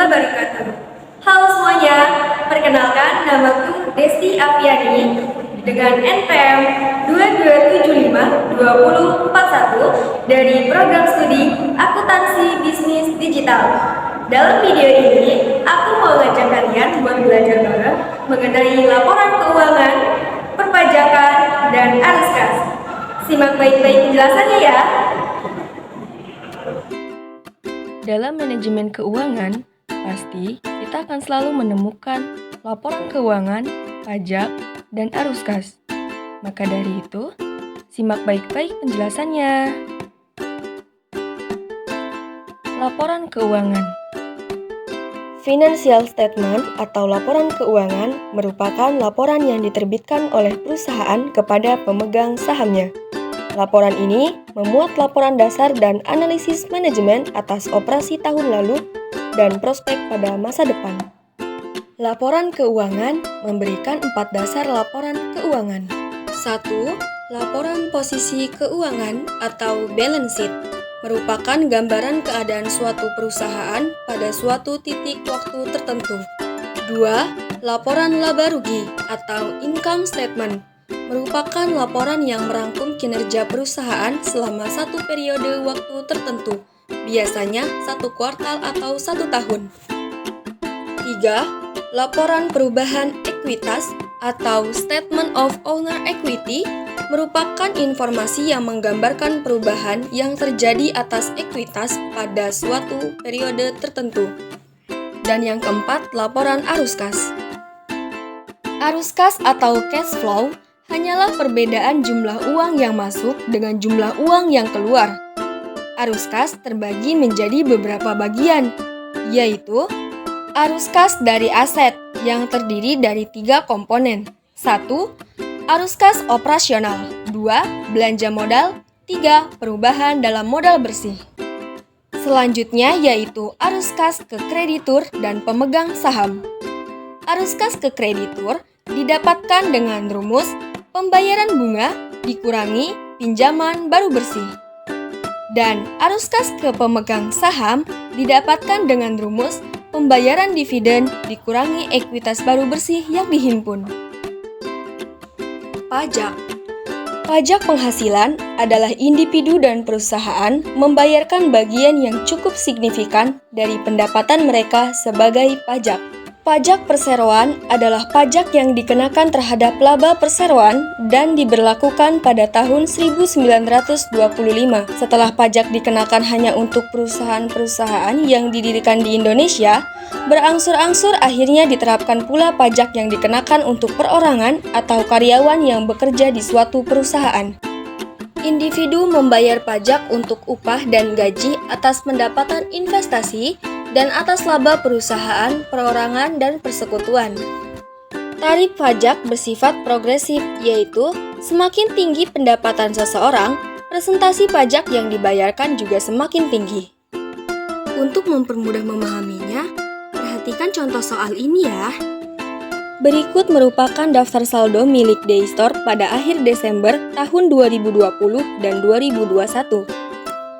wabarakatuh. Halo semuanya, perkenalkan namaku Desti Apiani dengan NPM 22752041 dari program studi Akuntansi Bisnis Digital. Dalam video ini, aku mau ngajak kalian buat belajar bareng mengenai laporan keuangan, perpajakan, dan arus kas. Simak baik-baik penjelasannya ya. Dalam manajemen keuangan, pasti kita akan selalu menemukan laporan keuangan, pajak, dan arus kas. Maka dari itu, simak baik-baik penjelasannya. Laporan keuangan. Financial statement atau laporan keuangan merupakan laporan yang diterbitkan oleh perusahaan kepada pemegang sahamnya. Laporan ini memuat laporan dasar dan analisis manajemen atas operasi tahun lalu dan prospek pada masa depan. Laporan keuangan memberikan 4 dasar laporan keuangan. 1. Laporan posisi keuangan atau balance sheet merupakan gambaran keadaan suatu perusahaan pada suatu titik waktu tertentu. 2. Laporan laba rugi atau income statement merupakan laporan yang merangkum kinerja perusahaan selama satu periode waktu tertentu, biasanya 1 kuartal atau 1 tahun. 3. Laporan perubahan ekuitas atau Statement of Owner Equity merupakan informasi yang menggambarkan perubahan yang terjadi atas ekuitas pada suatu periode tertentu. Dan yang keempat, laporan arus kas. Arus kas atau cash flow hanyalah perbedaan jumlah uang yang masuk dengan jumlah uang yang keluar. Arus kas terbagi menjadi beberapa bagian, yaitu arus kas dari aset yang terdiri dari 3 komponen. 1. Arus kas operasional. 2. Belanja modal. 3. Perubahan dalam modal bersih. Selanjutnya yaitu arus kas ke kreditur dan pemegang saham. Arus kas ke kreditur didapatkan dengan rumus pembayaran bunga dikurangi pinjaman baru bersih. Dan arus kas ke pemegang saham didapatkan dengan rumus pembayaran dividen dikurangi ekuitas baru bersih yang dihimpun. Pajak. Pajak penghasilan adalah individu dan perusahaan membayarkan bagian yang cukup signifikan dari pendapatan mereka sebagai pajak. Pajak perseroan adalah pajak yang dikenakan terhadap laba perseroan dan diberlakukan pada tahun 1925 setelah pajak dikenakan hanya untuk perusahaan-perusahaan yang didirikan di Indonesia. Berangsur-angsur akhirnya diterapkan pula pajak yang dikenakan untuk perorangan atau karyawan yang bekerja di suatu perusahaan. Individu membayar pajak untuk upah dan gaji atas pendapatan investasi dan atas laba perusahaan, perorangan, dan persekutuan. Tarif pajak bersifat progresif, yaitu semakin tinggi pendapatan seseorang, presentasi pajak yang dibayarkan juga semakin tinggi. Untuk mempermudah memahaminya, perhatikan contoh soal ini ya. Berikut merupakan daftar saldo milik Daystore pada akhir Desember tahun 2020 dan 2021.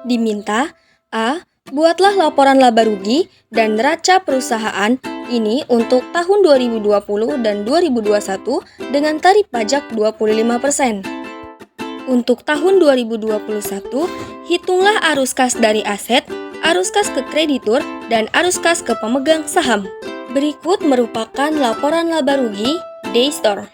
Diminta A. Buatlah laporan laba rugi dan neraca perusahaan ini untuk tahun 2020 dan 2021 dengan tarif pajak 25%. Untuk tahun 2021, hitunglah arus kas dari aset, arus kas ke kreditur, dan arus kas ke pemegang saham. Berikut merupakan laporan laba rugi Daystore.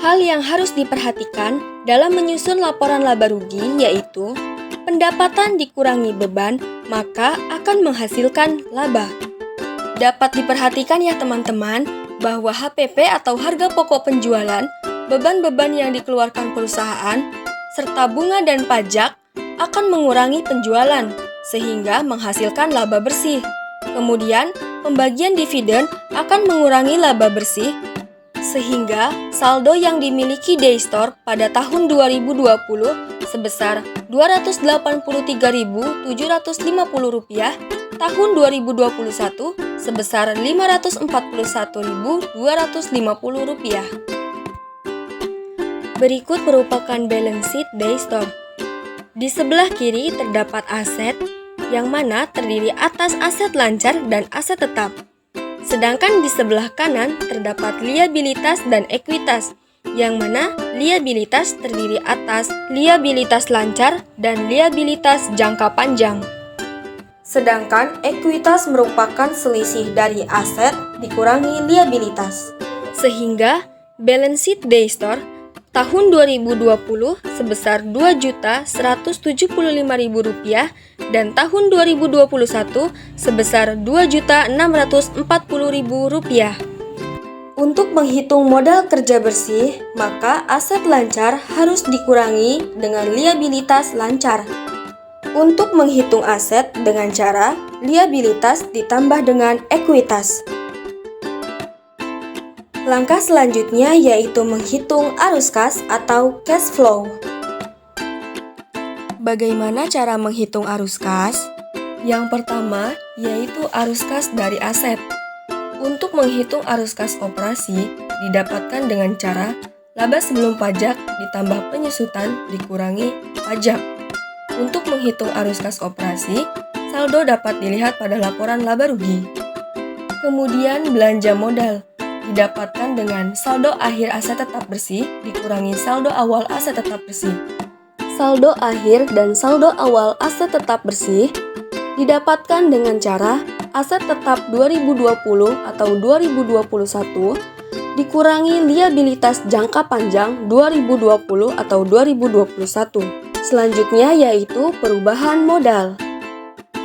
Hal yang harus diperhatikan dalam menyusun laporan laba rugi yaitu pendapatan dikurangi beban, maka akan menghasilkan laba. Dapat diperhatikan ya teman-teman, bahwa HPP atau harga pokok penjualan, beban-beban yang dikeluarkan perusahaan, serta bunga dan pajak akan mengurangi penjualan, sehingga menghasilkan laba bersih. Kemudian, pembagian dividen akan mengurangi laba bersih, sehingga saldo yang dimiliki Daystore pada tahun 2020 sebesar Rp283.750, tahun 2021 sebesar Rp541.250. Berikut merupakan balance sheet Daystore. Di sebelah kiri terdapat aset, yang mana terdiri atas aset lancar dan aset tetap. Sedangkan di sebelah kanan terdapat liabilitas dan ekuitas, yang mana liabilitas terdiri atas liabilitas lancar dan liabilitas jangka panjang. Sedangkan ekuitas merupakan selisih dari aset dikurangi liabilitas. Sehingga balance sheet Daystore tahun 2020 sebesar Rp2.175.000 dan tahun 2021 sebesar Rp2.640.000. Untuk menghitung modal kerja bersih, maka aset lancar harus dikurangi dengan liabilitas lancar. Untuk menghitung aset dengan cara liabilitas ditambah dengan ekuitas. Langkah selanjutnya yaitu menghitung arus kas atau cash flow. Bagaimana cara menghitung arus kas? Yang pertama yaitu arus kas dari aset. Untuk menghitung arus kas operasi didapatkan dengan cara laba sebelum pajak ditambah penyusutan dikurangi pajak. Untuk menghitung arus kas operasi, saldo dapat dilihat pada laporan laba rugi. Kemudian belanja modal didapatkan dengan saldo akhir aset tetap bersih dikurangi saldo awal aset tetap bersih. Saldo akhir dan saldo awal aset tetap bersih didapatkan dengan cara aset tetap 2020 atau 2021 dikurangi liabilitas jangka panjang 2020 atau 2021. Selanjutnya yaitu perubahan modal.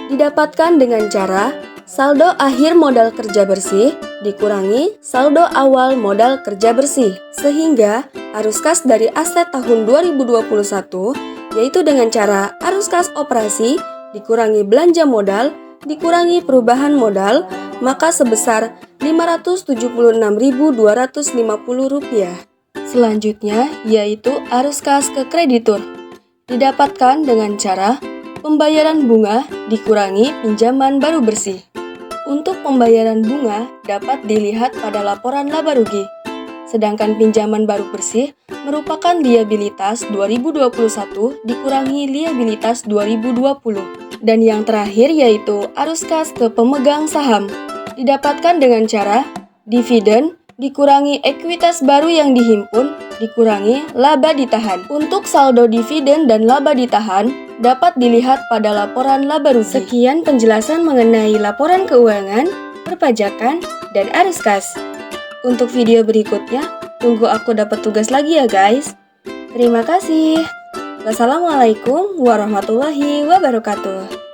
Didapatkan dengan cara saldo akhir modal kerja bersih dikurangi saldo awal modal kerja bersih. Sehingga arus kas dari aset tahun 2021 yaitu dengan cara arus kas operasi dikurangi belanja modal dikurangi perubahan modal maka sebesar Rp576.250. Selanjutnya yaitu arus kas ke kreditur. Didapatkan dengan cara pembayaran bunga dikurangi pinjaman baru bersih. Untuk pembayaran bunga dapat dilihat pada laporan laba rugi. Sedangkan pinjaman baru bersih merupakan liabilitas 2021 dikurangi liabilitas 2020. Dan yang terakhir yaitu arus kas ke pemegang saham. Didapatkan dengan cara dividen dikurangi ekuitas baru yang dihimpun dikurangi laba ditahan. Untuk saldo dividen dan laba ditahan dapat dilihat pada laporan laba rugi. Sekian penjelasan mengenai laporan keuangan, perpajakan, dan arus kas. Untuk video berikutnya, tunggu aku dapat tugas lagi ya guys. Terima kasih. Wassalamualaikum warahmatullahi wabarakatuh.